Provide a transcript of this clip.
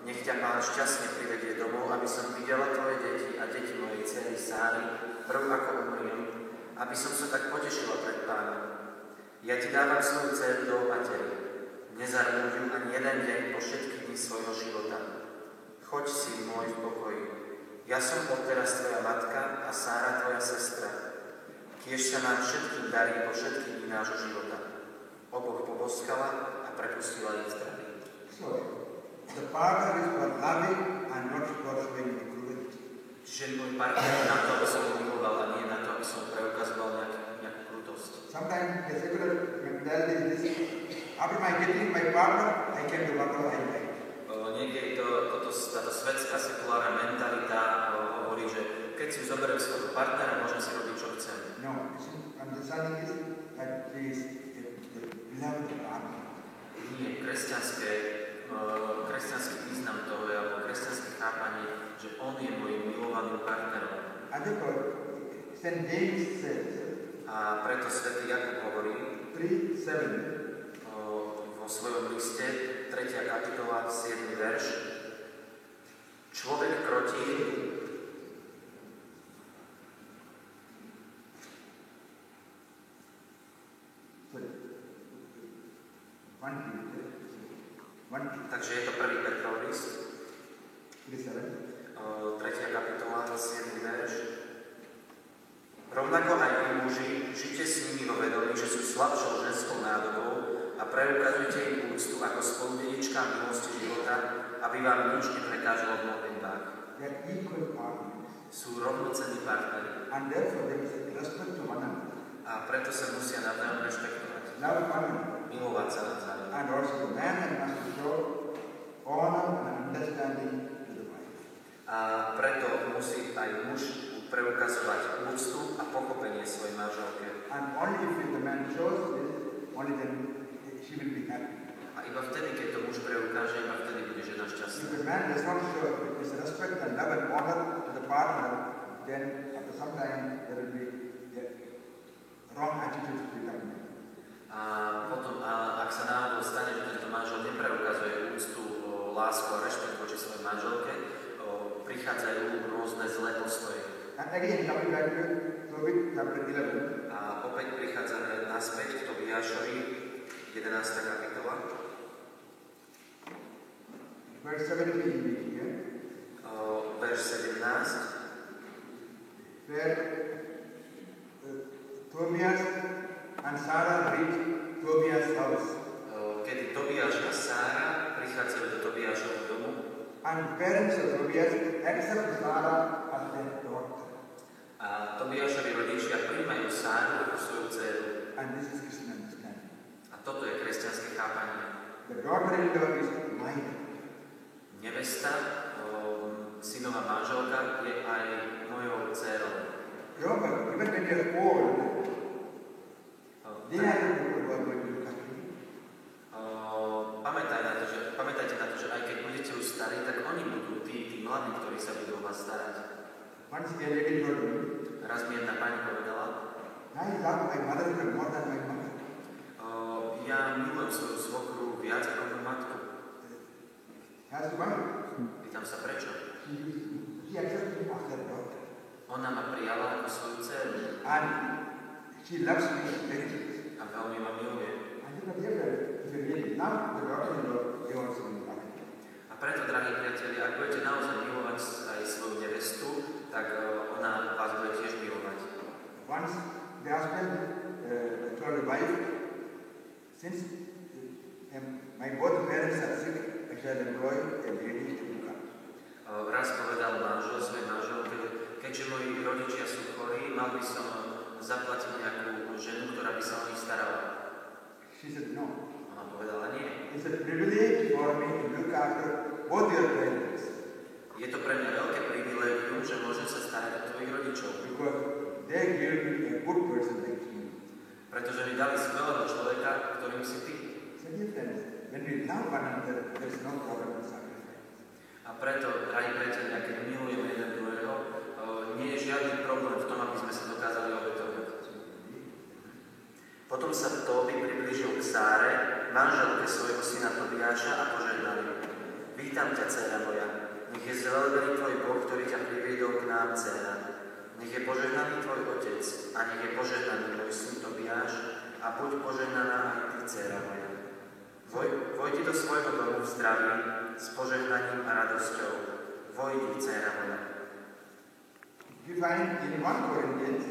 Nech ťa Pán šťastne privedie domov, aby som videla tvoje deti a deti mojej dcery Sáry, prv ako umriem, aby som sa tak potešila pred Pánom. Ja ti dávam svoju dceru do opatery. Nezarmúť ju ani jeden deň po všetky dni svojho života. Choď, syn môj, v pokoji. Ja som odteraz tvoja matka a Sára tvoja sestra. Kiež sa nám všetkým darí po všetky dni nášho života. Oboch poboskala a prepustila ich zdraví. The partner is for loving and not for showing cruelty. Čiže môj partner je na to, aby som ho miloval a nie na to, aby som preukazoval nejakú krutosť. Sometimes the secular mentality is this: after my getting my partner, I can do whatever I like. Niekedy táto svetská sekulárna mentalita hovorí, že keď si zoberiem svojho partnera, môžem si robiť, čo chcem. No, understanding is that he is a beloved partner. Nie, kresťanský význam toho je, alebo kresťanské chápanie, že on je môjim milovaným partnerom. And therefore, St. James says, a preto svätý Jakub hovorí 3:7 vo svojom liste, 3. kapitola, 7. verš. Človek krotí takže je to 1. Petrov list, 3. kapitola, 7. verš. Rovnako aj vy muži, žite s nimi vo vedomí, že sú slabšou ženskou nádobou a preukazujte im úctu ako spoludedičkám milosti života, aby vám nič neprekážalo v modlitbách. Sú rovnocenní partneri. And therefore there is a respect to one another. A preto sa musia navzájom rešpektovať. Love one another. Milovať sa navzájom. And also the man must show honor and understanding to the wife. A preto musí aj muž preukazovať úctu a pochopenie svojej manželke. And only if the man shows this, only then she will be happy. A iba vtedy, keď to muž preukáže, iba vtedy bude žena šťastná. If the man does not show his respect and love and honor to the partner, then after some time there will be wrong attitudes to become. A potom, ak sa náhodou stane, že tento manžel nepreukazuje úctu, lásku a rešpekt voči svojej manželke, prichádzajú rôzne zlé postoje. And again, coming back to Tobit chapter 11. A opäť prichádzame naspäť k Tobiášovi, 11. kapitola. Verse 17 here. Verš 17. Where Tobias and Sarah reach Tobias' house. Kedy Tobiáš a Sára prichádzajú do Tobiášovho domu. And parents of Tobias accept Sarah as their daughter. A Tobiášovi rodičia prijímajú Sáru ako svoju dceru. And this is Christian understanding. A toto je kresťanské chápanie. The daughter-in-law is mine. Nevesta, synová manželka, je aj mojou dcerou. Remember, even when you're old, they are the people who are going to look after you. Pamätajte na to, že aj keď budete už starí, tak oni budú tí mladí, ktorí sa budú o vás starať. Once a lady told me, Raz mi jedna pani povedala, I love my mother-in-law more than my mother. ja milujem svoju svokru viac ako moju matku. Asked why? Pýtam sa prečo. She accepted me as her daughter. Ona ma prijala ako svoju dceru And she loves me very much. a veľmi ma miluje. And you know, dear friend, if you really love the daughter-in-law, you also will love her. A preto, drahí priatelia, ak budete naozaj milovať aj svoju nevestu, tak ona vás bude tiež milovať. Once the husband told the wife, since my both parents are sick, I shall employ a lady to look after. Raz povedal manžel svojej manželke, keďže moji rodičia sú chorí, mal by som zaplatiť nejakú ženu, ktorá by sa o nich starala. She said no. Ona povedala nie. It's a privilege for me to look after both your parents. Je to pre mňa veľké privilégium, že môžem sa starať o tvojich rodičov. Because they gave me a good person like you. Pretože mi dali skvelého človeka, ktorým si ty. So dear friends, when we love one another, there is no problem with sacrifice. A preto, drahí priatelia, keď milujeme jeden druhého, nie je žiadny problém v tom, aby sme sa dokázali obetovať. Potom sa Tóbi priblížil k Sáre, manželke svojho syna Tobiáša a požehnali. Vítaj Vítam ťa, dcéra moja. Nech je zvelebený tvoj Boh, ktorý ťa priviedol k nám, dcéra. Nech je požehnaný tvoj otec a nech je požehnaný tvoj syn Tobiáš a buď požehnaná aj ty, dcéra moja. Vojdi do svojho domu v zdraví, s požehnaním a radosťou. Vojdi, dcéra moja. We find in 1 Corinthians